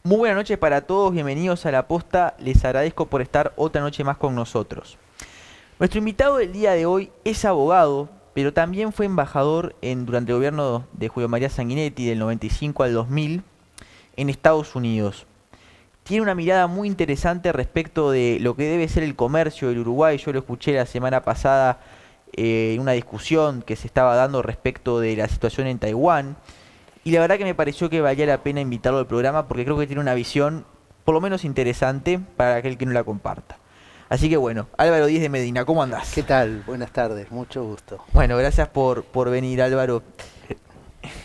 Muy buenas noches para todos, bienvenidos a La Posta, les agradezco por estar otra noche más con nosotros. Nuestro invitado del día de hoy es abogado, pero también fue embajador durante el gobierno de Julio María Sanguinetti del 95 al 2000 en Estados Unidos. Tiene una mirada muy interesante respecto de lo que debe ser el comercio del Uruguay. Yo lo escuché la semana pasada en una discusión que se estaba dando respecto de la situación en Taiwán. Y la verdad que me pareció que valía la pena invitarlo al programa porque creo que tiene una visión por lo menos interesante para aquel que no la comparta. Así que bueno, Álvaro Díez de Medina, ¿cómo andás? ¿Qué tal? Buenas tardes, mucho gusto. Bueno, gracias por venir, Álvaro.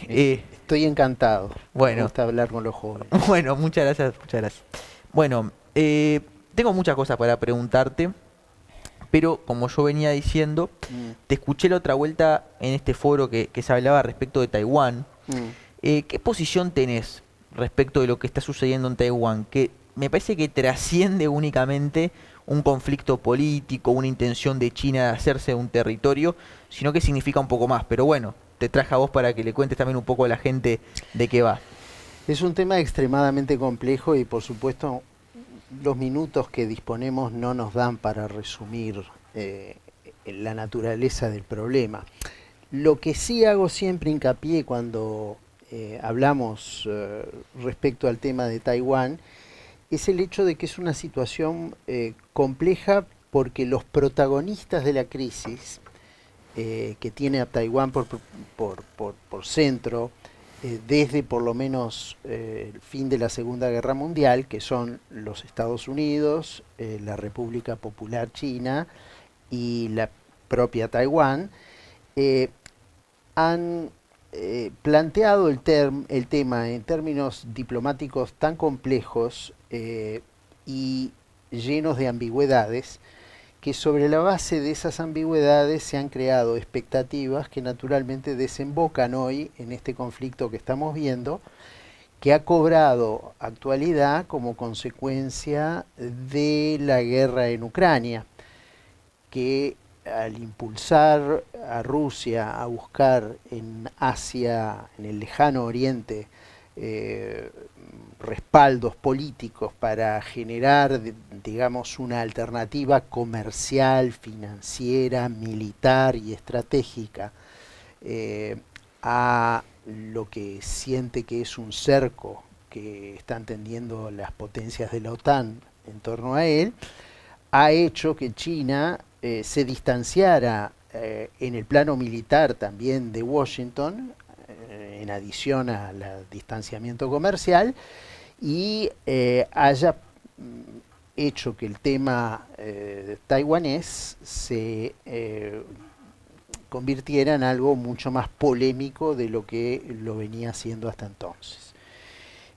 Estoy encantado, me Bueno, gusta hablar con los jóvenes. bueno, muchas gracias, muchas gracias. Bueno, tengo muchas cosas para preguntarte, pero como yo venía diciendo, Mm, te escuché la otra vuelta en este foro que se hablaba respecto de Taiwán. mm. ¿Qué posición tenés respecto de lo que está sucediendo en Taiwán? Que me parece que trasciende únicamente un conflicto político, una intención de China de hacerse un territorio, sino que significa un poco más. Pero bueno, te traje a vos para que le cuentes también un poco a la gente de qué va. Es un tema extremadamente complejo y por supuesto los minutos que disponemos no nos dan para resumir la naturaleza del problema. Lo que sí hago siempre hincapié cuando hablamos respecto al tema de Taiwán es el hecho de que es una situación compleja porque los protagonistas de la crisis que tiene a Taiwán por centro, desde por lo menos el fin de la Segunda Guerra Mundial, que son los Estados Unidos, la República Popular China y la propia Taiwán, eh, han planteado el tema en términos diplomáticos tan complejos y llenos de ambigüedades, que sobre la base de esas ambigüedades se han creado expectativas que naturalmente desembocan hoy en este conflicto que estamos viendo, que ha cobrado actualidad como consecuencia de la guerra en Ucrania, que al impulsar a Rusia a buscar en Asia, en el lejano oriente, eh, respaldos políticos para generar, digamos, una alternativa comercial, financiera, militar y estratégica eh, a lo que siente que es un cerco que están tendiendo las potencias de la OTAN en torno a él, ha hecho que China se distanciara en el plano militar también de Washington, en adición al distanciamiento comercial, y haya hecho que el tema taiwanés se convirtiera en algo mucho más polémico de lo que lo venía haciendo hasta entonces.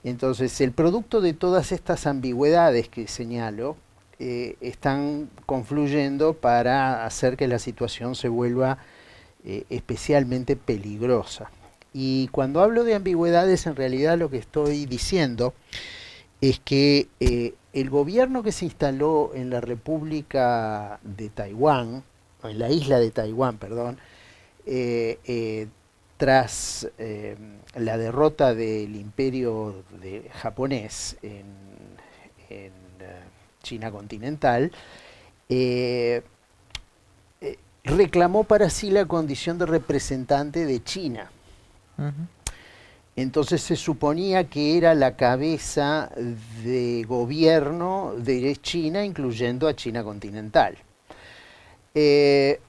Entonces, el producto de todas estas ambigüedades que señalo están confluyendo para hacer que la situación se vuelva especialmente peligrosa. Y cuando hablo de ambigüedades, en realidad lo que estoy diciendo es que el gobierno que se instaló en la República de Taiwán, o en la isla de Taiwán, perdón, eh, eh, tras la derrota del imperio japonés en China continental, eh, reclamó para sí la condición de representante de China. Ujú. Entonces se suponía que era la cabeza de gobierno de China, incluyendo a China continental.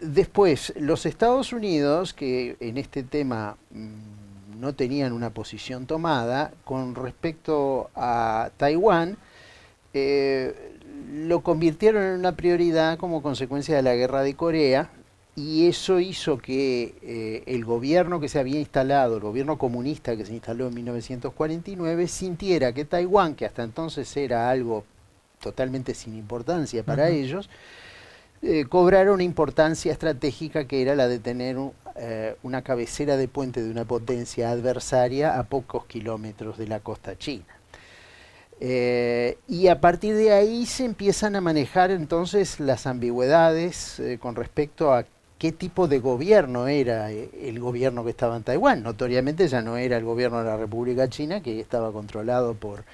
Después, los Estados Unidos, que en este tema no tenían una posición tomada, con respecto a Taiwán, lo convirtieron en una prioridad como consecuencia de la guerra de Corea, y eso hizo que el gobierno que se había instalado, el gobierno comunista que se instaló en 1949, sintiera que Taiwán, que hasta entonces era algo totalmente sin importancia para Ujú. ellos, cobrara una importancia estratégica que era la de tener una cabecera de puente de una potencia adversaria a pocos kilómetros de la costa china. Y a partir de ahí se empiezan a manejar entonces las ambigüedades con respecto a qué tipo de gobierno era el gobierno que estaba en Taiwán. Notoriamente ya no era el gobierno de la República China, que estaba controlado por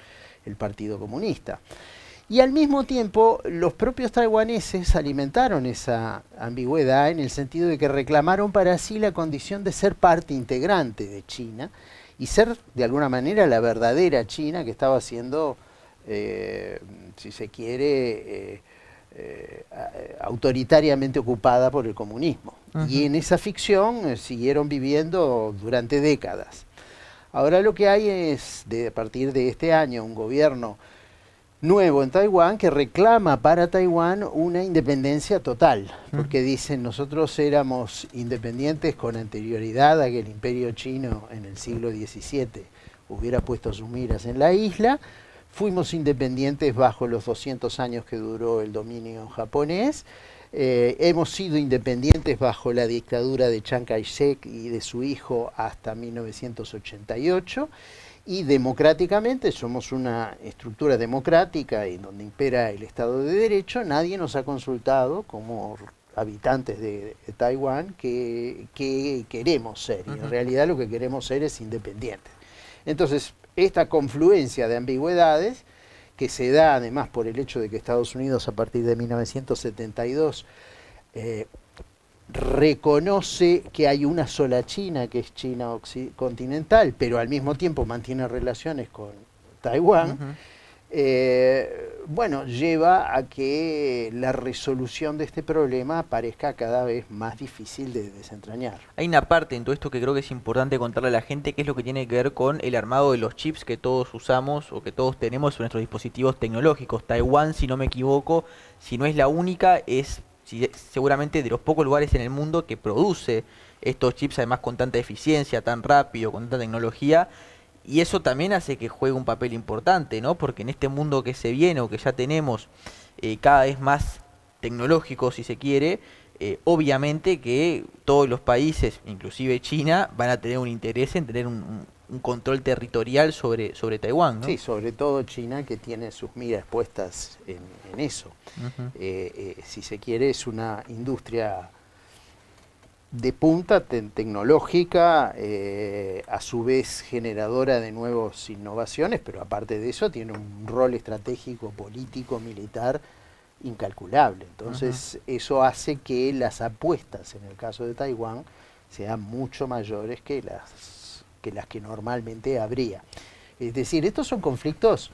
el Partido Comunista. Y al mismo tiempo, los propios taiwaneses alimentaron esa ambigüedad en el sentido de que reclamaron para sí la condición de ser parte integrante de China y ser, de alguna manera, la verdadera China que estaba siendo, si se quiere, autoritariamente ocupada por el comunismo. Y en esa ficción siguieron viviendo durante décadas. Ahora lo que hay es, a partir de este año, un gobierno nuevo en Taiwán que reclama para Taiwán una independencia total, porque dicen nosotros éramos independientes con anterioridad a que el imperio chino en el siglo XVII hubiera puesto sus miras en la isla, fuimos independientes bajo los 200 años que duró el dominio japonés, hemos sido independientes bajo la dictadura de Chiang Kai-shek y de su hijo hasta 1988, y democráticamente somos una estructura democrática en donde impera el Estado de Derecho. Nadie nos ha consultado como habitantes de Taiwán que queremos ser, y en realidad lo que queremos ser es independientes. Entonces, esta confluencia de ambigüedades, que se da además por el hecho de que Estados Unidos a partir de 1972 reconoce que hay una sola China, que es China continental, pero al mismo tiempo mantiene relaciones con Taiwán, bueno, lleva a que la resolución de este problema parezca cada vez más difícil de desentrañar. Hay una parte en todo esto que creo que es importante contarle a la gente, que es lo que tiene que ver con el armado de los chips que todos usamos o que todos tenemos en nuestros dispositivos tecnológicos. Taiwán, si no me equivoco, si no es la única, es seguramente de los pocos lugares en el mundo que produce estos chips, además con tanta eficiencia, tan rápido, con tanta tecnología, y eso también hace que juegue un papel importante, ¿no? Porque en este mundo que se viene o que ya tenemos cada vez más tecnológico, si se quiere, obviamente que todos los países, inclusive China, van a tener un interés en tener un control territorial sobre Taiwán, ¿no? Sí, sobre todo China, que tiene sus miras puestas en eso. Si se quiere, es una industria de punta tecnológica, a su vez generadora de nuevas innovaciones, pero aparte de eso tiene un rol estratégico, político, militar incalculable. Entonces eso hace que las apuestas en el caso de Taiwán sean mucho mayores que las que normalmente habría. Es decir, estos son conflictos,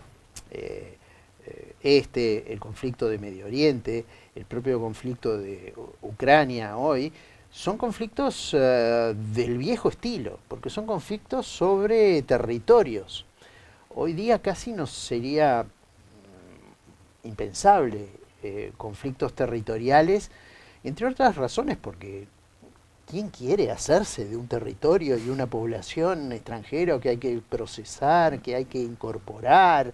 el conflicto de Medio Oriente, el propio conflicto de Ucrania hoy, son conflictos del viejo estilo, porque son conflictos sobre territorios. Hoy día casi nos sería impensable conflictos territoriales, entre otras razones porque ¿quién quiere hacerse de un territorio y una población extranjera que hay que procesar, que hay que incorporar,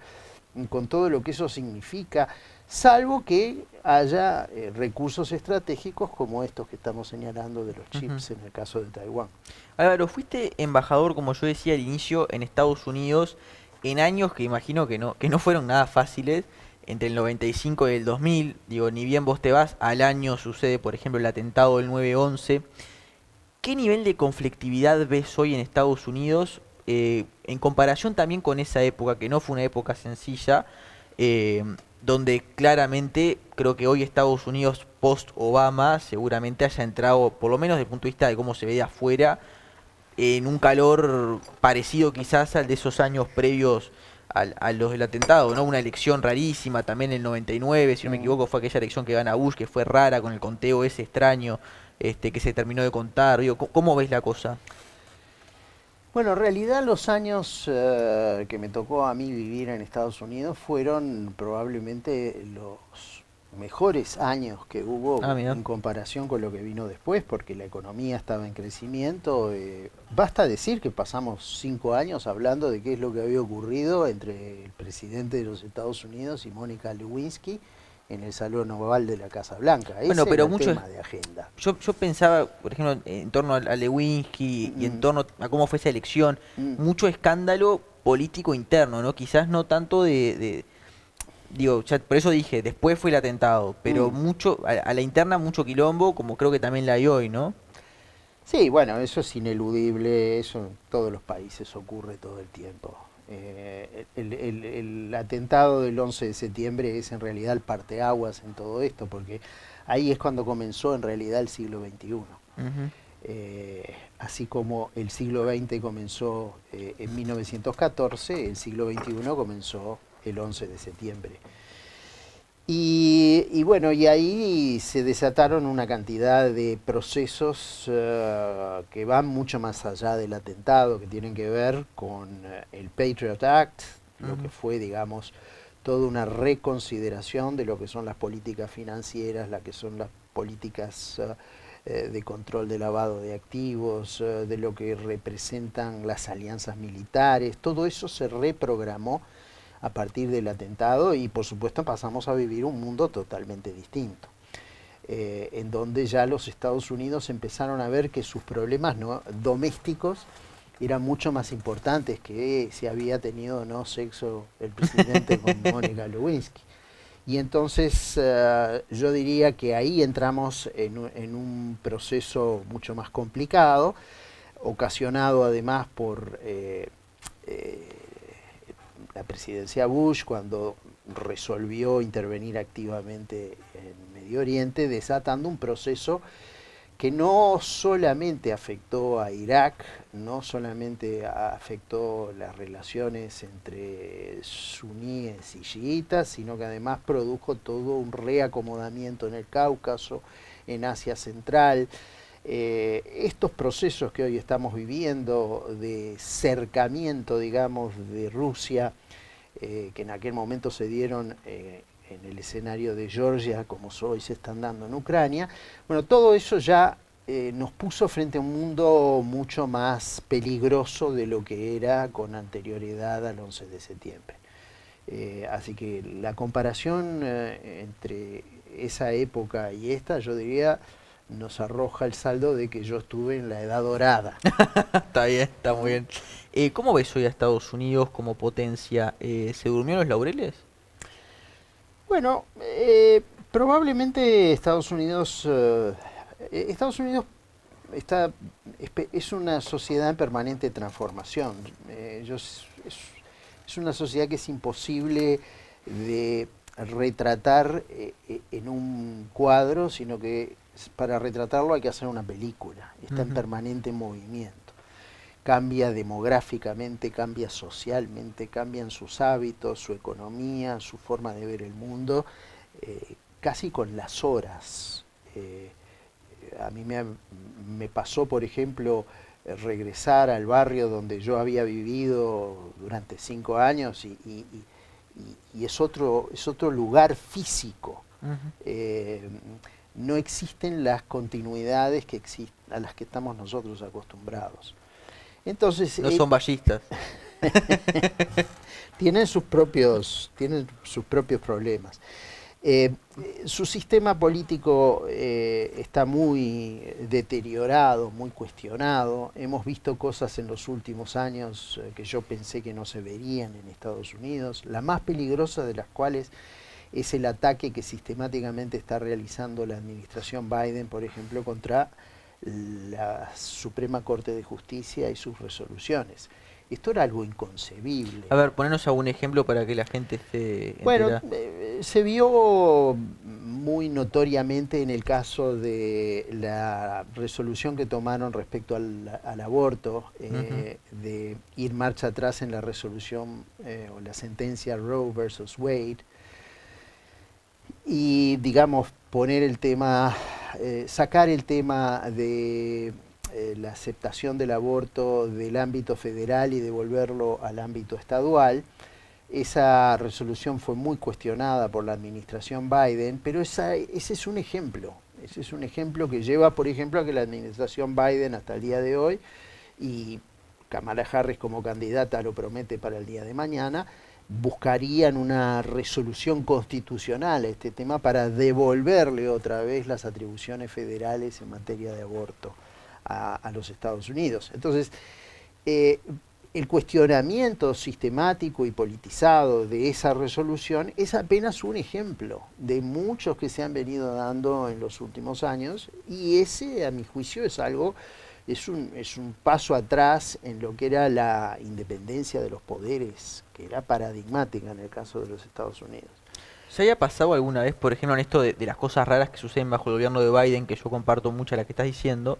con todo lo que eso significa? Salvo que haya recursos estratégicos como estos que estamos señalando de los chips en el caso de Taiwán. Álvaro, fuiste embajador, como yo decía al inicio, en Estados Unidos en años que imagino que no fueron nada fáciles, entre el 95 y el 2000. Digo, ni bien vos te vas, al año sucede, por ejemplo, el atentado del 9/11. ¿Qué nivel de conflictividad ves hoy en Estados Unidos en comparación también con esa época, que no fue una época sencilla, donde claramente creo que hoy Estados Unidos post-Obama seguramente haya entrado, por lo menos desde el punto de vista de cómo se ve de afuera, en un calor parecido quizás al de esos años previos a los del atentado, ¿no? Una elección rarísima también en el 99, si no me equivoco, fue aquella elección que gana Bush, que fue rara, con el conteo ese extraño que se terminó de contar. Digo, ¿cómo ves la cosa? Bueno, en realidad los años que me tocó a mí vivir en Estados Unidos fueron probablemente los mejores años que hubo en comparación con lo que vino después, porque la economía estaba en crecimiento. Basta decir que pasamos 5 años hablando de qué es lo que había ocurrido entre el presidente de los Estados Unidos y Mónica Lewinsky en el Salón Oval de la Casa Blanca. Bueno, ese pero era el tema de agenda. Yo pensaba, por ejemplo, en torno a Lewinsky y en torno a cómo fue esa elección, mucho escándalo político interno, ¿no? Quizás no tanto digo, ya por eso dije, después fue el atentado, pero mucho, a la interna mucho quilombo, como creo que también la hay hoy, ¿no? Sí, bueno, eso es ineludible, eso en todos los países ocurre todo el tiempo. El atentado del 11 de septiembre es en realidad el parteaguas en todo esto, porque ahí es cuando comenzó en realidad el siglo XXI. Así como el siglo XX comenzó en 1914, el siglo XXI comenzó el 11 de septiembre. Y bueno, y ahí se desataron una cantidad de procesos que van mucho más allá del atentado, que tienen que ver con el Patriot Act, lo que fue, digamos, toda una reconsideración de lo que son las políticas financieras, las que son las políticas de control de lavado de activos, de lo que representan las alianzas militares. Todo eso se reprogramó a partir del atentado y por supuesto pasamos a vivir un mundo totalmente distinto, en donde ya los Estados Unidos empezaron a ver que sus problemas domésticos eran mucho más importantes que si había tenido o no sexo el presidente con Mónica Lewinsky. Y entonces yo diría que ahí entramos en un proceso mucho más complicado, ocasionado además por la presidencia Bush, cuando resolvió intervenir activamente en Medio Oriente, desatando un proceso que no solamente afectó a Irak, no solamente afectó las relaciones entre suníes y chiitas, sino que además produjo todo un reacomodamiento en el Cáucaso, en Asia Central. Estos procesos que hoy estamos viviendo de cercamiento, digamos, de Rusia, que en aquel momento se dieron en el escenario de Georgia, como hoy se están dando en Ucrania, bueno, todo eso ya nos puso frente a un mundo mucho más peligroso de lo que era con anterioridad al 11 de septiembre. Así que la comparación entre esa época y esta, yo diría, nos arroja el saldo de que yo estuve en la edad dorada. Está bien, está muy bien. ¿Cómo ves hoy a Estados Unidos como potencia? ¿Se durmió en los laureles? Bueno, probablemente Estados Unidos es una sociedad en permanente transformación. Es una sociedad que es imposible de retratar en un cuadro, sino que para retratarlo hay que hacer una película. Está en permanente movimiento. Cambia demográficamente, cambia socialmente, cambian sus hábitos, su economía, su forma de ver el mundo, casi con las horas. A mí me pasó, por ejemplo, regresar al barrio donde yo había vivido durante 5 años y es otro lugar físico. No existen las continuidades a las que estamos nosotros acostumbrados. Entonces, no son ballistas. tienen sus propios problemas. Su sistema político está muy deteriorado, muy cuestionado. Hemos visto cosas en los últimos años que yo pensé que no se verían en Estados Unidos, la más peligrosa de las cuales es el ataque que sistemáticamente está realizando la administración Biden, por ejemplo, contra la Suprema Corte de Justicia y sus resoluciones. Esto era algo inconcebible. A ver, ponernos algún ejemplo para que la gente esté entera. Bueno, se vio muy notoriamente en el caso de la resolución que tomaron respecto al aborto, de ir marcha atrás en la resolución o la sentencia Roe versus Wade, y digamos poner el tema, sacar el tema de la aceptación del aborto del ámbito federal y devolverlo al ámbito estadual. Esa resolución fue muy cuestionada por la administración Biden, pero ese es un ejemplo. Ese es un ejemplo que lleva, por ejemplo, a que la administración Biden hasta el día de hoy, y Kamala Harris como candidata lo promete para el día de mañana, buscarían una resolución constitucional a este tema para devolverle otra vez las atribuciones federales en materia de aborto a los Estados Unidos. Entonces, el cuestionamiento sistemático y politizado de esa resolución es apenas un ejemplo de muchos que se han venido dando en los últimos años, y ese, a mi juicio, es algo es un paso atrás en lo que era la independencia de los poderes, que era paradigmática en el caso de los Estados Unidos. ¿Se haya pasado alguna vez, por ejemplo, en esto de las cosas raras que suceden bajo el gobierno de Biden, que yo comparto mucho la que estás diciendo?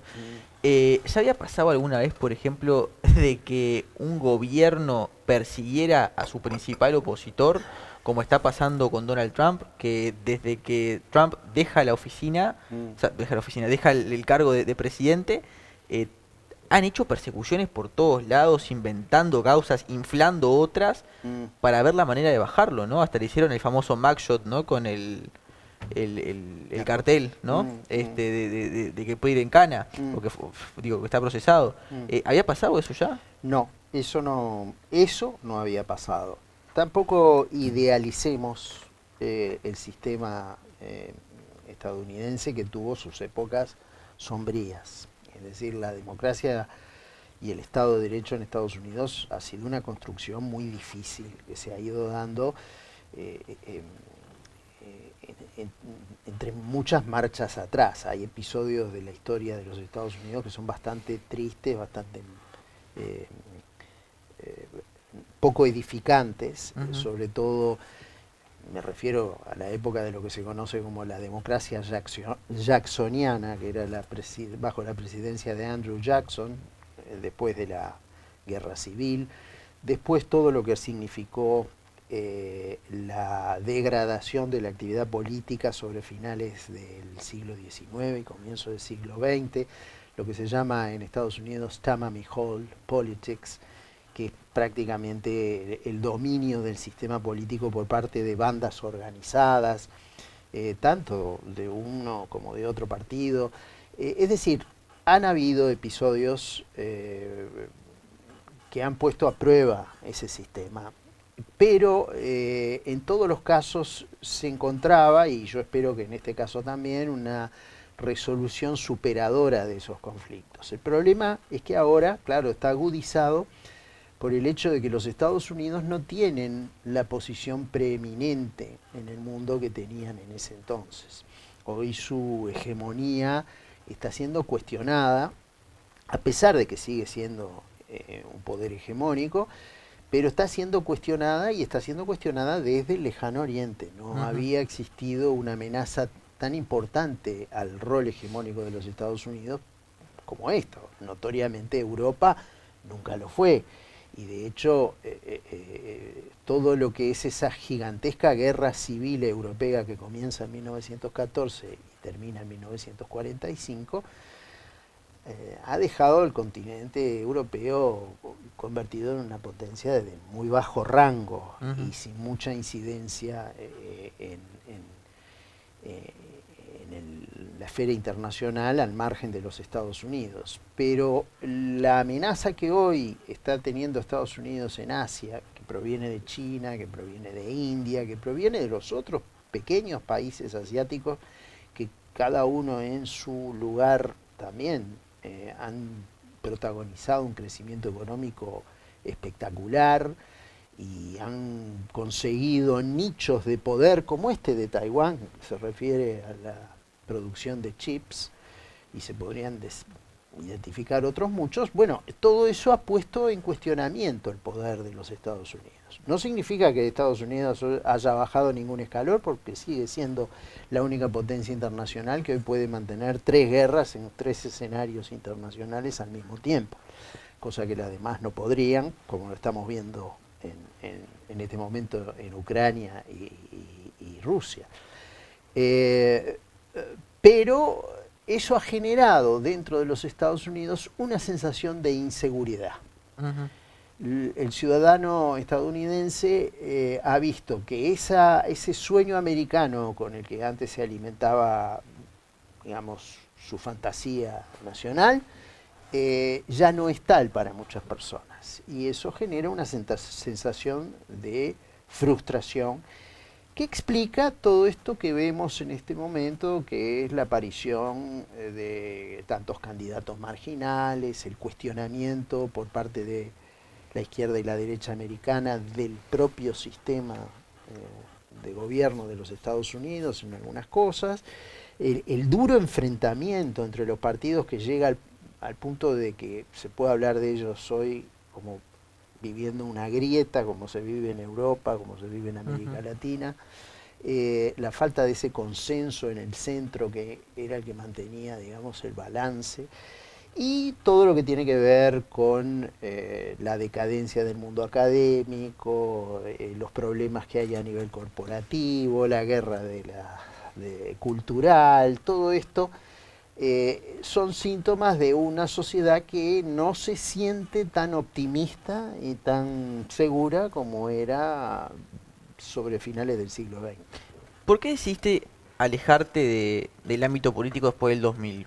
¿Se había pasado alguna vez, por ejemplo, de que un gobierno persiguiera a su principal opositor, como está pasando con Donald Trump, que desde que Trump deja la oficina, o sea, deja el cargo de presidente, eh, han hecho persecuciones por todos lados, inventando causas, inflando otras, para ver la manera de bajarlo, ¿no? Hasta le hicieron el famoso mugshot, ¿no? Con el cartel, ¿no? De que puede ir en cana, porque digo que está procesado. ¿Había pasado eso ya? No, eso no había pasado. Tampoco idealicemos el sistema estadounidense, que tuvo sus épocas sombrías. Es decir, la democracia y el Estado de Derecho en Estados Unidos ha sido una construcción muy difícil que se ha ido dando entre muchas marchas atrás. Hay episodios de la historia de los Estados Unidos que son bastante tristes, bastante poco edificantes, sobre todo me refiero a la época de lo que se conoce como la democracia jacksoniana, que era bajo la presidencia de Andrew Jackson, después de la guerra civil, después todo lo que significó la degradación de la actividad política sobre finales del siglo XIX y comienzo del siglo XX, lo que se llama en Estados Unidos Tammany Hall Politics, que es prácticamente el dominio del sistema político por parte de bandas organizadas, tanto de uno como de otro partido. Es decir, han habido episodios que han puesto a prueba ese sistema, pero en todos los casos se encontraba, y yo espero que en este caso también, una resolución superadora de esos conflictos. El problema es que ahora, claro, está agudizado por el hecho de que los Estados Unidos no tienen la posición preeminente en el mundo que tenían en ese entonces. Hoy su hegemonía está siendo cuestionada, a pesar de que sigue siendo un poder hegemónico, pero está siendo cuestionada, y está siendo cuestionada desde el lejano oriente. No había existido una amenaza tan importante al rol hegemónico de los Estados Unidos como esto. Notoriamente Europa nunca lo fue. Y de hecho, todo lo que es esa gigantesca guerra civil europea que comienza en 1914 y termina en 1945, ha dejado al continente europeo convertido en una potencia de muy bajo rango y sin mucha incidencia en la esfera internacional, al margen de los Estados Unidos. Pero la amenaza que hoy está teniendo Estados Unidos en Asia, que proviene de China, que proviene de India, que proviene de los otros pequeños países asiáticos, que cada uno en su lugar también han protagonizado un crecimiento económico espectacular y han conseguido nichos de poder como este de Taiwán, que se refiere a la producción de chips, y se podrían identificar otros muchos. Bueno, todo eso ha puesto en cuestionamiento el poder de los Estados Unidos. No significa que Estados Unidos haya bajado ningún escalón, porque sigue siendo la única potencia internacional que hoy puede mantener 3 guerras en 3 escenarios internacionales al mismo tiempo, cosa que las demás no podrían, como lo estamos viendo en este momento en Ucrania y Rusia. Pero eso ha generado dentro de los Estados Unidos una sensación de inseguridad. El ciudadano estadounidense ha visto que ese sueño americano con el que antes se alimentaba, digamos, su fantasía nacional, ya no es tal para muchas personas. Y eso genera una sensación de frustración, que explica todo esto que vemos en este momento, que es la aparición de tantos candidatos marginales, el cuestionamiento por parte de la izquierda y la derecha americana del propio sistema de gobierno de los Estados Unidos en algunas cosas, el duro enfrentamiento entre los partidos que llega al punto de que se puede hablar de ellos hoy como viviendo una grieta, como se vive en Europa, como se vive en América Latina. La falta de ese consenso en el centro que era el que mantenía, digamos, el balance, y todo lo que tiene que ver con la decadencia del mundo académico, los problemas que hay a nivel corporativo, la guerra cultural, todo esto son síntomas de una sociedad que no se siente tan optimista y tan segura como era sobre finales del siglo XX. ¿Por qué decidiste alejarte del ámbito político después del 2000?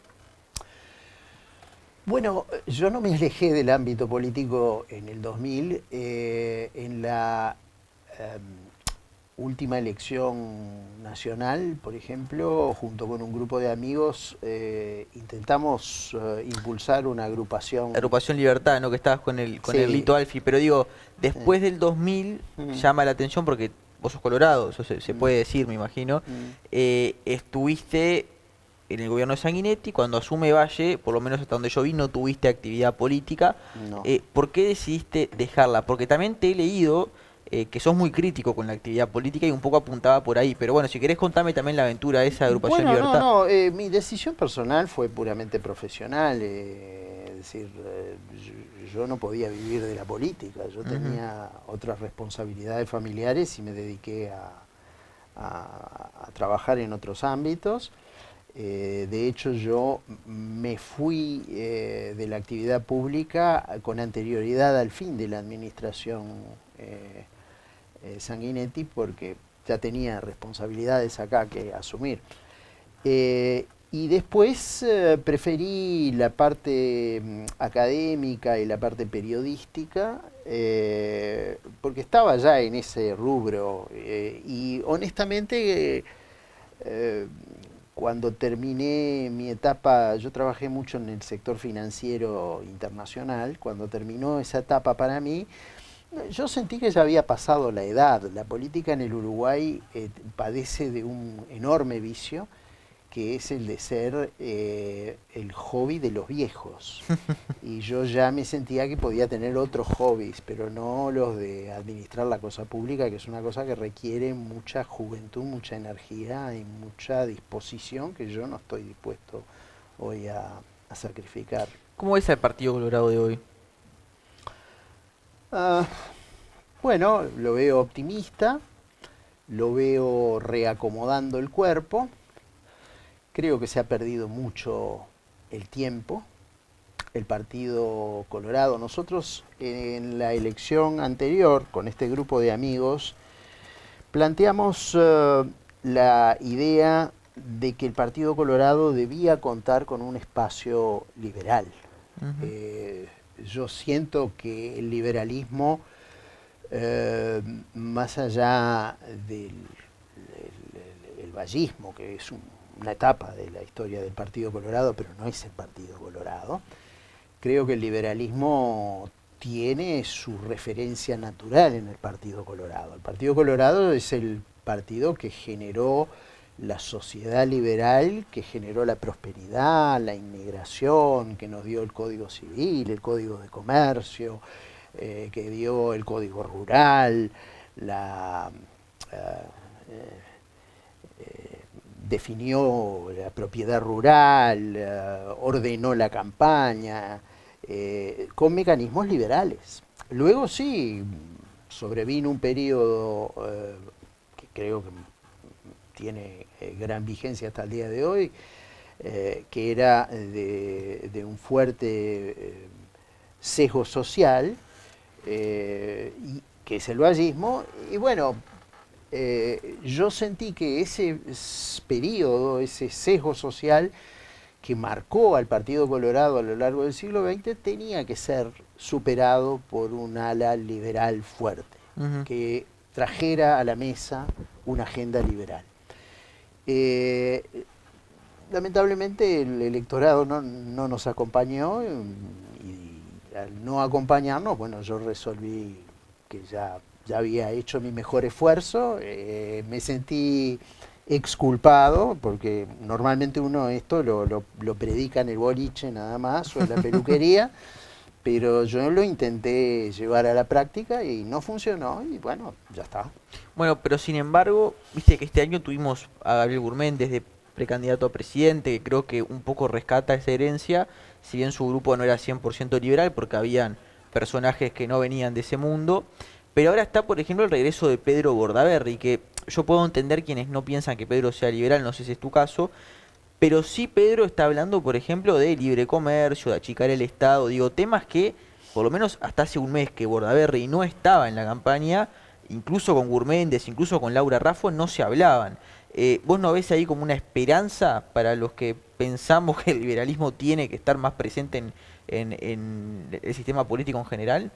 Bueno, yo no me alejé del ámbito político en el 2000. En la última elección nacional, por ejemplo, junto con un grupo de amigos, intentamos impulsar una agrupación. La agrupación Libertad, ¿no? Que estabas con el Sí. Lito Alfi, pero digo, después del 2000 llama la atención porque vos sos colorado, eso se puede decir, me imagino. Estuviste en el gobierno de Sanguinetti, cuando asume Valle, por lo menos hasta donde yo vi, no tuviste actividad política. No. ¿Por qué decidiste dejarla? Porque también te he leído que sos muy crítico con la actividad política y un poco apuntaba por ahí. Pero bueno, si querés contame también la aventura de esa agrupación Bueno, Libertad. mi decisión personal fue puramente profesional. Es decir, yo no podía vivir de la política. Yo tenía otras responsabilidades familiares y me dediqué a trabajar en otros ámbitos. De hecho, yo me fui de la actividad pública con anterioridad al fin de la administración Sanguinetti, porque ya tenía responsabilidades acá que asumir. Y después preferí la parte académica y la parte periodística, porque estaba ya en ese rubro. Y honestamente, cuando terminé mi etapa, yo trabajé mucho en el sector financiero internacional. Cuando terminó esa etapa para mí, yo sentí que ya había pasado la edad. La política en el Uruguay padece de un enorme vicio, que es el de ser el hobby de los viejos. Y yo ya me sentía que podía tener otros hobbies, pero no los de administrar la cosa pública, que es una cosa que requiere mucha juventud, mucha energía y mucha disposición, que yo no estoy dispuesto hoy a sacrificar. ¿Cómo ves al Partido Colorado de hoy? Bueno, lo veo optimista, lo veo reacomodando el cuerpo. Creo que se ha perdido mucho el tiempo. El Partido Colorado, nosotros en la elección anterior, con este grupo de amigos, planteamos la idea de que el Partido Colorado debía contar con un espacio liberal. Yo siento que el liberalismo, más allá del vallismo, que es una etapa de la historia del Partido Colorado, pero no es el Partido Colorado, creo que el liberalismo tiene su referencia natural en el Partido Colorado. El Partido Colorado es el partido que generó la sociedad liberal, que generó la prosperidad, la inmigración, que nos dio el Código Civil, el Código de Comercio, que dio el Código Rural, definió la propiedad rural, ordenó la campaña, con mecanismos liberales. Luego sí, sobrevino un periodo que creo que tiene gran vigencia hasta el día de hoy, que era de un fuerte sesgo social, y que es el vallismo. Y bueno, yo sentí que ese periodo, ese sesgo social que marcó al Partido Colorado a lo largo del siglo XX, tenía que ser superado por un ala liberal fuerte, que trajera a la mesa una agenda liberal. Lamentablemente el electorado no nos acompañó, y al no acompañarnos, bueno, yo resolví que ya había hecho mi mejor esfuerzo. Me sentí exculpado, porque normalmente uno esto lo predica en el boliche nada más o en la peluquería, pero yo lo intenté llevar a la práctica y no funcionó y bueno, ya está. Bueno, pero sin embargo, viste que este año tuvimos a Gabriel Gurméndez de precandidato a presidente, que creo que un poco rescata esa herencia, si bien su grupo no era 100% liberal, porque habían personajes que no venían de ese mundo, pero ahora está, por ejemplo, el regreso de Pedro Bordaberry, que yo puedo entender quienes no piensan que Pedro sea liberal, no sé si es tu caso, pero sí Pedro está hablando, por ejemplo, de libre comercio, de achicar el Estado, digo, temas que, por lo menos hasta hace un mes que Bordaberry no estaba en la campaña, incluso con Gurméndez, incluso con Laura Raffo, no se hablaban. ¿Vos no ves ahí como una esperanza para los que pensamos que el liberalismo tiene que estar más presente en el sistema político en general?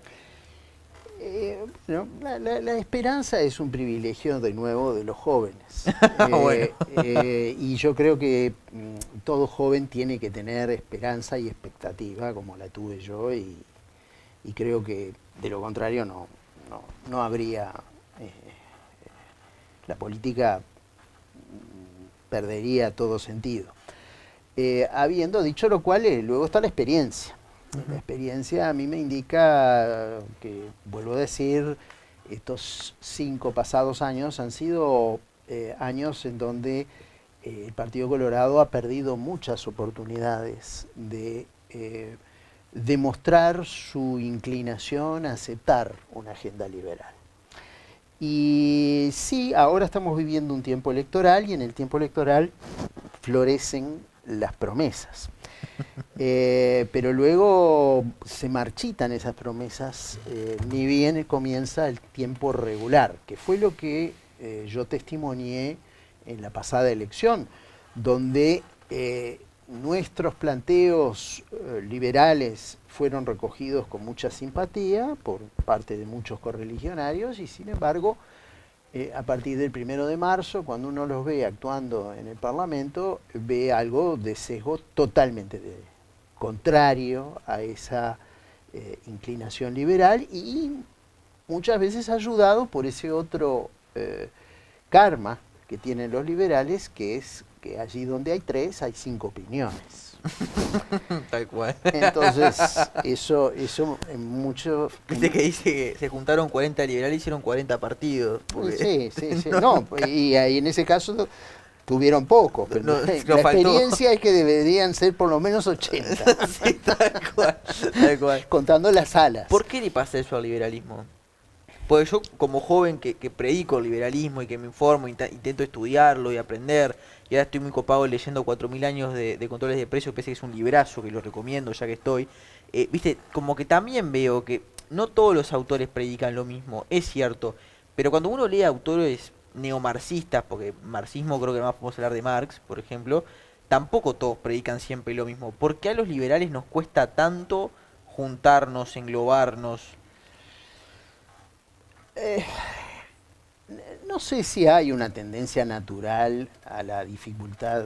No, la esperanza es un privilegio de nuevo de los jóvenes. Bueno. Y yo creo que todo joven tiene que tener esperanza y expectativa como la tuve yo y creo que de lo contrario no habría, la política perdería todo sentido. Habiendo dicho lo cual, luego está la experiencia. La experiencia a mí me indica que, vuelvo a decir, estos 5 pasados años han sido años en donde el Partido Colorado ha perdido muchas oportunidades de demostrar su inclinación a aceptar una agenda liberal. Y sí, ahora estamos viviendo un tiempo electoral y en el tiempo electoral florecen las promesas. Pero luego se marchitan esas promesas, ni bien comienza el tiempo regular, que fue lo que yo testimonié en la pasada elección, donde nuestros planteos liberales fueron recogidos con mucha simpatía por parte de muchos correligionarios y sin embargo a partir del 1 de marzo, cuando uno los ve actuando en el Parlamento, ve algo de sesgo totalmente contrario a esa inclinación liberal y muchas veces ayudado por ese otro karma que tienen los liberales, que es que allí donde hay 3 hay 5 opiniones. Tal cual. Entonces, eso en mucho... Viste que dice que se juntaron 40 liberales y hicieron 40 partidos. Sí. No, y ahí en ese caso tuvieron poco, pero No, la faltó. experiencia es que deberían ser por lo menos 80. Sí, tal cual. Contando las salas. ¿Por qué le pasa eso al liberalismo? Porque yo como joven que predico el liberalismo y que me informo, intento estudiarlo y aprender, y ahora estoy muy copado leyendo 4000 años de controles de precios, pese que es un librazo que lo recomiendo ya que estoy, viste, como que también veo que no todos los autores predican lo mismo, es cierto, pero cuando uno lee autores neomarxistas, porque marxismo creo que no más podemos hablar de Marx, por ejemplo, tampoco todos predican siempre lo mismo. ¿Por qué a los liberales nos cuesta tanto juntarnos, englobarnos? No sé si hay una tendencia natural a la dificultad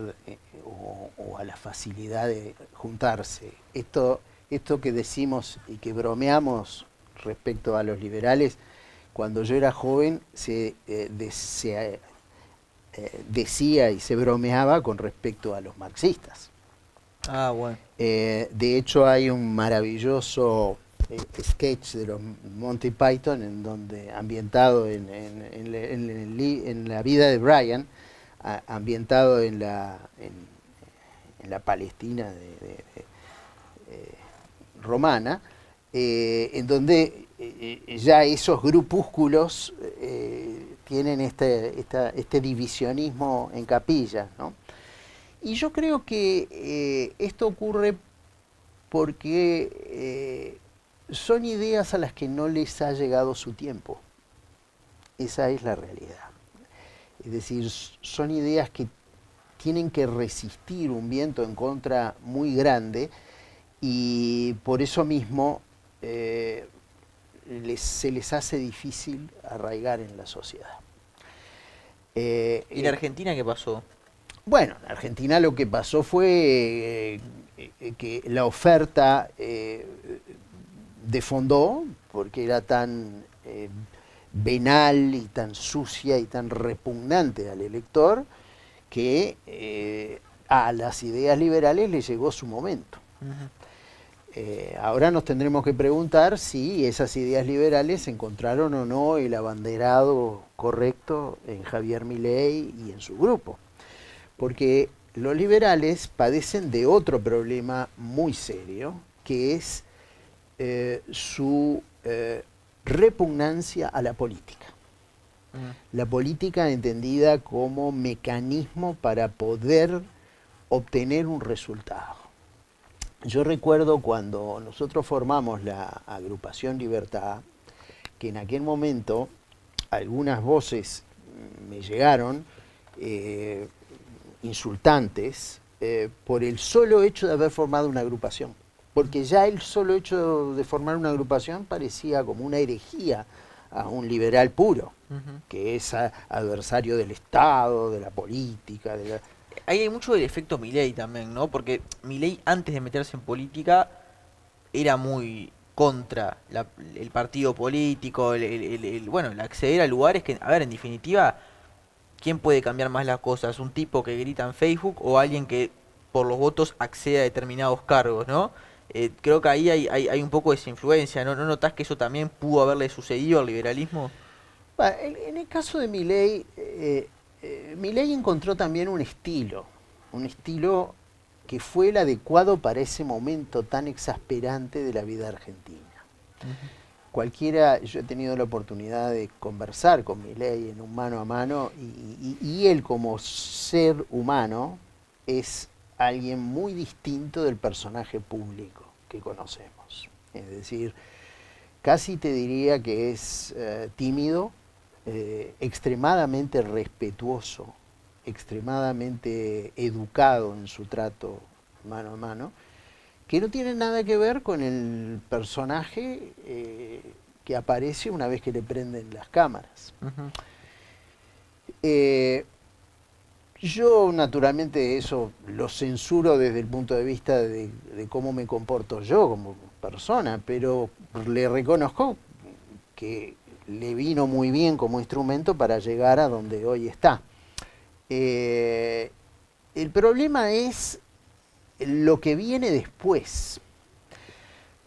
o a la facilidad de juntarse. Esto que decimos y que bromeamos respecto a los liberales, cuando yo era joven se decía y se bromeaba con respecto a los marxistas. Ah, bueno. De hecho hay un maravilloso sketch de los Monty Python en donde ambientado en la vida de Brian, ambientado en la Palestina romana, en donde ya esos grupúsculos tienen este divisionismo en capilla, ¿no? Y yo creo que esto ocurre porque son ideas a las que no les ha llegado su tiempo. Esa es la realidad. Es decir, son ideas que tienen que resistir un viento en contra muy grande y por eso mismo se les hace difícil arraigar en la sociedad. ¿Y en Argentina qué pasó? Bueno, en Argentina lo que pasó fue que la oferta desfondó porque era tan venal y tan sucia y tan repugnante al elector que a las ideas liberales le llegó su momento. Ahora nos tendremos que preguntar si esas ideas liberales encontraron o no el abanderado correcto en Javier Milei y en su grupo. Porque los liberales padecen de otro problema muy serio, que es su repugnancia a la política. La política entendida como mecanismo para poder obtener un resultado. Yo recuerdo cuando nosotros formamos la agrupación Libertad, que en aquel momento algunas voces me llegaron insultantes por el solo hecho de haber formado una agrupación. Porque ya el solo hecho de formar una agrupación parecía como una herejía a un liberal puro, que es adversario del Estado, de la política, de la... Ahí hay mucho del efecto Milei también, ¿no? Porque Milei, antes de meterse en política, era muy contra el partido político, bueno, el acceder a lugares que, a ver, en definitiva, ¿quién puede cambiar más las cosas? ¿Un tipo que grita en Facebook o alguien que por los votos accede a determinados cargos, ¿no? Creo que ahí hay un poco de esa influencia, ¿no? ¿No notás que eso también pudo haberle sucedido al liberalismo? Bueno, en el caso de Milei, Milei encontró también un estilo que fue el adecuado para ese momento tan exasperante de la vida argentina. Cualquiera, yo he tenido la oportunidad de conversar con Milei en un mano a mano y él como ser humano es alguien muy distinto del personaje público que conocemos. Es decir, casi te diría que es tímido, extremadamente respetuoso, extremadamente educado en su trato mano a mano, que no tiene nada que ver con el personaje que aparece una vez que le prenden las cámaras. Yo naturalmente eso lo censuro desde el punto de vista de cómo me comporto yo como persona, pero le reconozco que le vino muy bien como instrumento para llegar a donde hoy está. El problema es lo que viene después,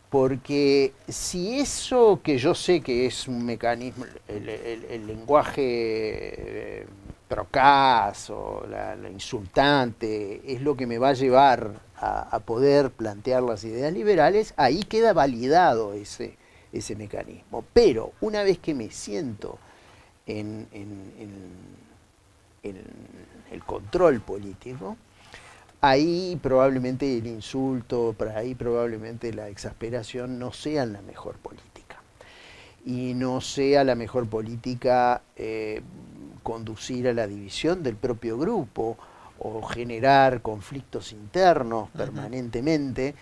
porque si eso que yo sé que es un mecanismo, el lenguaje procaz o la insultante, es lo que me va a llevar a poder plantear las ideas liberales, ahí queda validado ese mecanismo. Pero una vez que me siento en el control político, ahí probablemente el insulto, ahí probablemente la exasperación no sean la mejor política. Y no sea la mejor política conducir a la división del propio grupo o generar conflictos internos permanentemente,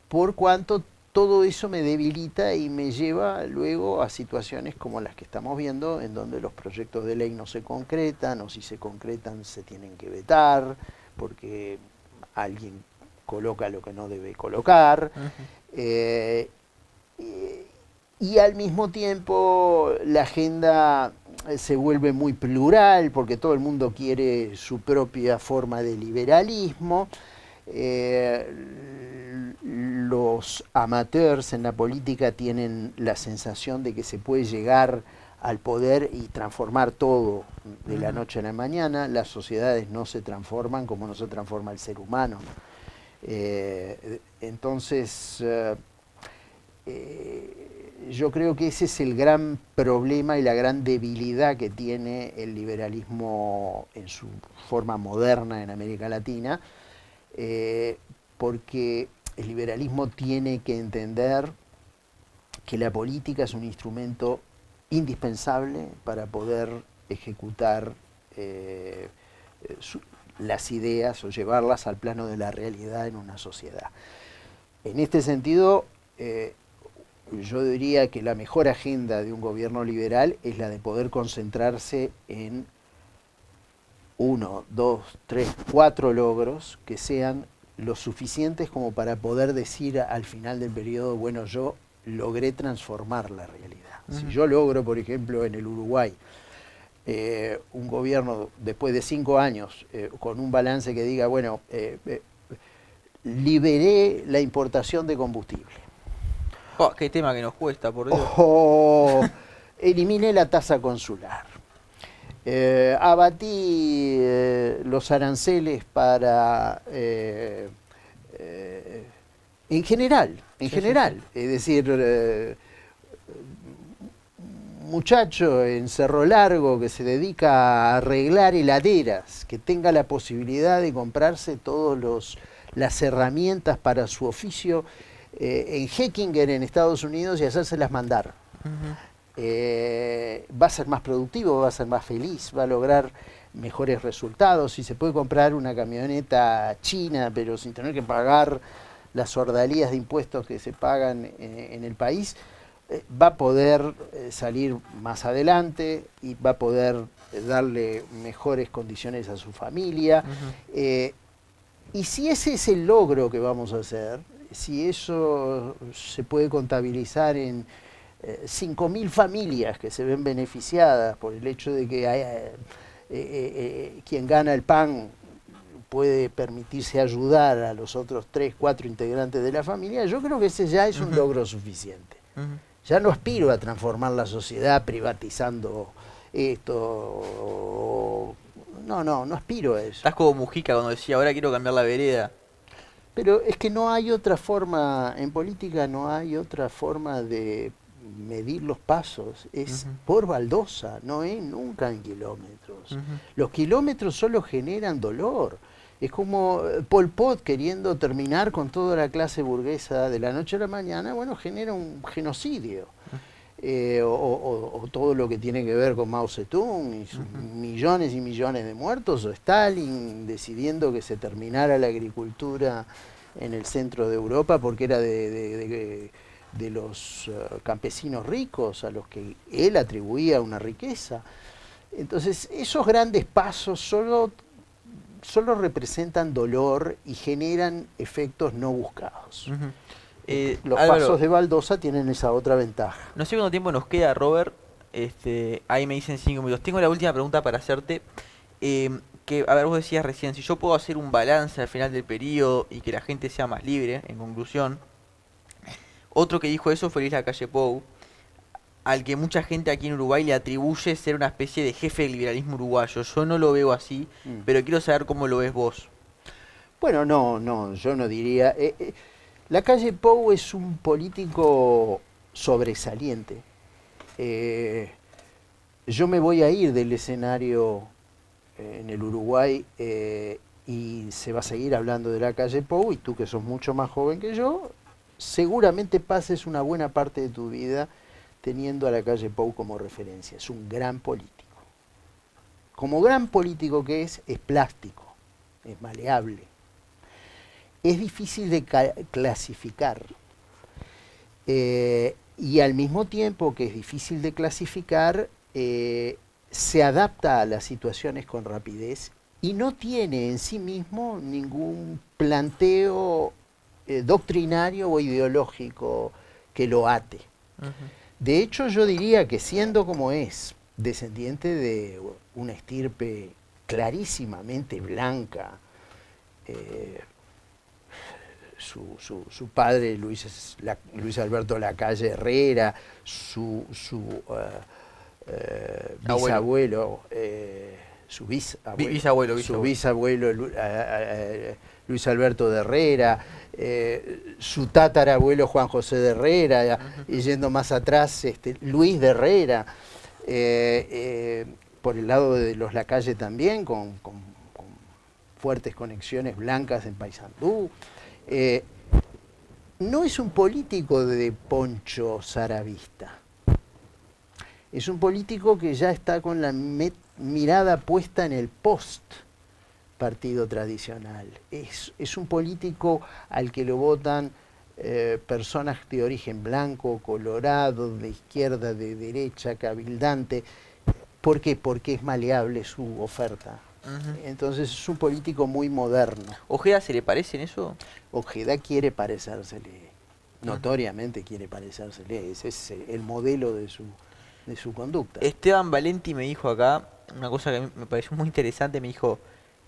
por cuanto todo eso me debilita y me lleva luego a situaciones como las que estamos viendo, en donde los proyectos de ley no se concretan, o si se concretan se tienen que vetar, porque alguien coloca lo que no debe colocar, y al mismo tiempo la agenda se vuelve muy plural, porque todo el mundo quiere su propia forma de liberalismo. Los amateurs en la política tienen la sensación de que se puede llegar al poder y transformar todo de la noche a la mañana. Las sociedades no se transforman como no se transforma el ser humano. Entonces, yo creo que ese es el gran problema y la gran debilidad que tiene el liberalismo en su forma moderna en América Latina, porque el liberalismo tiene que entender que la política es un instrumento indispensable para poder ejecutar las ideas o llevarlas al plano de la realidad en una sociedad. En este sentido, yo diría que la mejor agenda de un gobierno liberal es la de poder concentrarse en 1, 2, 3, 4 logros que sean lo suficientes como para poder decir al final del periodo, bueno, yo logré transformar la realidad. Si yo logro, por ejemplo, en el Uruguay, un gobierno después de 5 años con un balance que diga, bueno, liberé la importación de combustible. Oh, qué tema que nos cuesta, por Dios. Eliminé la tasa consular. Abatí los aranceles para... en general, Sí. es decir, muchacho en Cerro Largo que se dedica a arreglar heladeras, que tenga la posibilidad de comprarse todas las herramientas para su oficio en Heckinger, en Estados Unidos, y hacérselas mandar. Va a ser más productivo, va a ser más feliz, va a lograr mejores resultados. Si se puede comprar una camioneta china, pero sin tener que pagar las ordalías de impuestos que se pagan en el país, va a poder salir más adelante y va a poder darle mejores condiciones a su familia. Y si ese es el logro que vamos a hacer, si eso se puede contabilizar en 5.000 familias que se ven beneficiadas por el hecho de que quien gana el pan puede permitirse ayudar a los otros 3, 4 integrantes de la familia, yo creo que ese ya es un logro suficiente. Ya no aspiro a transformar la sociedad privatizando esto. No aspiro a eso. Estás como Mujica cuando decía, ahora quiero cambiar la vereda. Pero es que no hay otra forma, en política no hay otra forma de medir los pasos, es por baldosa, no es nunca en kilómetros. Los kilómetros solo generan dolor. Es como Pol Pot queriendo terminar con toda la clase burguesa de la noche a la mañana, bueno, genera un genocidio. O todo lo que tiene que ver con Mao Zedong y sus millones y millones de muertos, o Stalin decidiendo que se terminara la agricultura en el centro de Europa porque era de los campesinos ricos a los que él atribuía una riqueza. Entonces, esos grandes pasos solo representan dolor y generan efectos no buscados. Los Álvaro, pasos de baldosa tienen esa otra ventaja. No sé cuánto tiempo nos queda, Robert. Ahí me dicen 5 minutos. Tengo la última pregunta para hacerte. Que, a ver, vos decías recién, si yo puedo hacer un balance al final del periodo y que la gente sea más libre, en conclusión. Otro que dijo eso fue Luis Lacalle Pou, al que mucha gente aquí en Uruguay le atribuye ser una especie de jefe del liberalismo uruguayo. Yo no lo veo así, pero quiero saber cómo lo ves vos. Bueno, no, yo no diría... Lacalle Pou es un político sobresaliente. Yo me voy a ir del escenario en el Uruguay y se va a seguir hablando de Lacalle Pou, y tú que sos mucho más joven que yo, seguramente pases una buena parte de tu vida teniendo a Lacalle Pou como referencia. Es un gran político. Como gran político que es plástico, es maleable. Es difícil de clasificar. Y al mismo tiempo que es difícil de clasificar, se adapta a las situaciones con rapidez y no tiene en sí mismo ningún planteo doctrinario o ideológico que lo ate. De hecho, yo diría que siendo como es, descendiente de una estirpe clarísimamente blanca, su padre Luis Alberto Lacalle Herrera, su bisabuelo, bisabuelo Luis Alberto de Herrera, su tatarabuelo Juan José de Herrera, y yendo más atrás, Luis de Herrera, por el lado de los Lacalle también, con fuertes conexiones blancas en Paysandú. No es un político de poncho saravista. Es un político que ya está con la mirada puesta en el post-partido tradicional. Es un político al que lo votan personas de origen blanco, colorado, de izquierda, de derecha, cabildante. ¿Por qué? Porque es maleable su oferta. Entonces es un político muy moderno. ¿Ojeda se le parece en eso? Ojeda quiere parecérsele, notoriamente quiere parecérsele. Ese es el modelo de su de su conducta. Esteban Valenti me dijo acá una cosa que a mí me pareció muy interesante. Me dijo,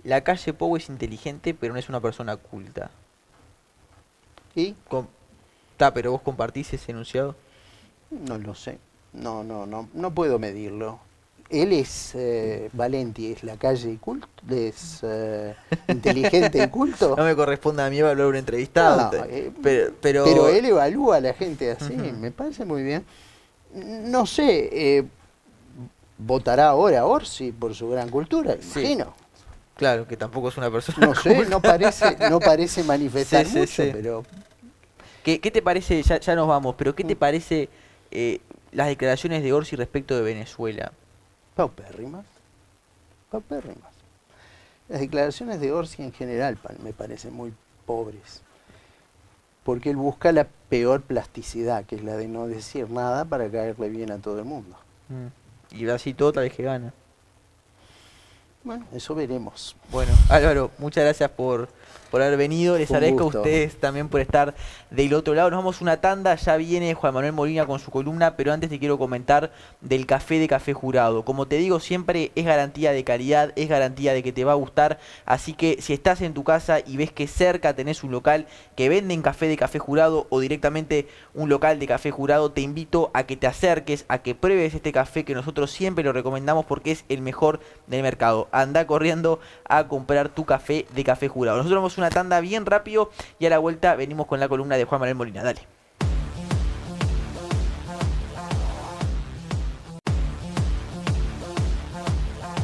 la calle Pou es inteligente, pero no es una persona culta. ¿Y? Pero vos compartís ese enunciado. No lo sé. No puedo medirlo. Él es Valenti, es la calle y culto, es inteligente y culto. No me corresponde a mí evaluar un entrevistado. No, pero él evalúa a la gente así, Ujú. me parece muy bien. No sé, votará ahora a Orsi por su gran cultura, Sí. imagino. Claro, que tampoco es una persona No sé, culta. no parece manifestar Sí, mucho, sí. pero ¿Qué te parece, ya nos vamos, pero qué te parece las declaraciones de Orsi respecto de Venezuela? paupérrimas, paupérrimas. Las declaraciones de Orsi en general me parecen muy pobres, porque él busca la peor plasticidad, que es la de no decir nada para caerle bien a todo el mundo. Y así todo tal vez que gana. Bueno, eso veremos. Bueno, Álvaro, muchas gracias por haber venido. Les Fue un agradezco a gusto. ustedes también por estar del otro lado. Nos vamos una tanda, ya viene Juan Manuel Molina con su columna, pero antes te quiero comentar del café de Café Jurado. Como te digo siempre, es garantía de calidad, es garantía de que te va a gustar, así que si estás en tu casa y ves que cerca tenés un local que venden café de Café Jurado o directamente un local de Café Jurado, te invito a que te acerques, a que pruebes este café que nosotros siempre lo recomendamos porque es el mejor del mercado. Anda corriendo a comprar tu café de Café Jurado. Nosotros vamos una tanda bien rápido y a la vuelta venimos con la columna de Juan Manuel Molina. Dale.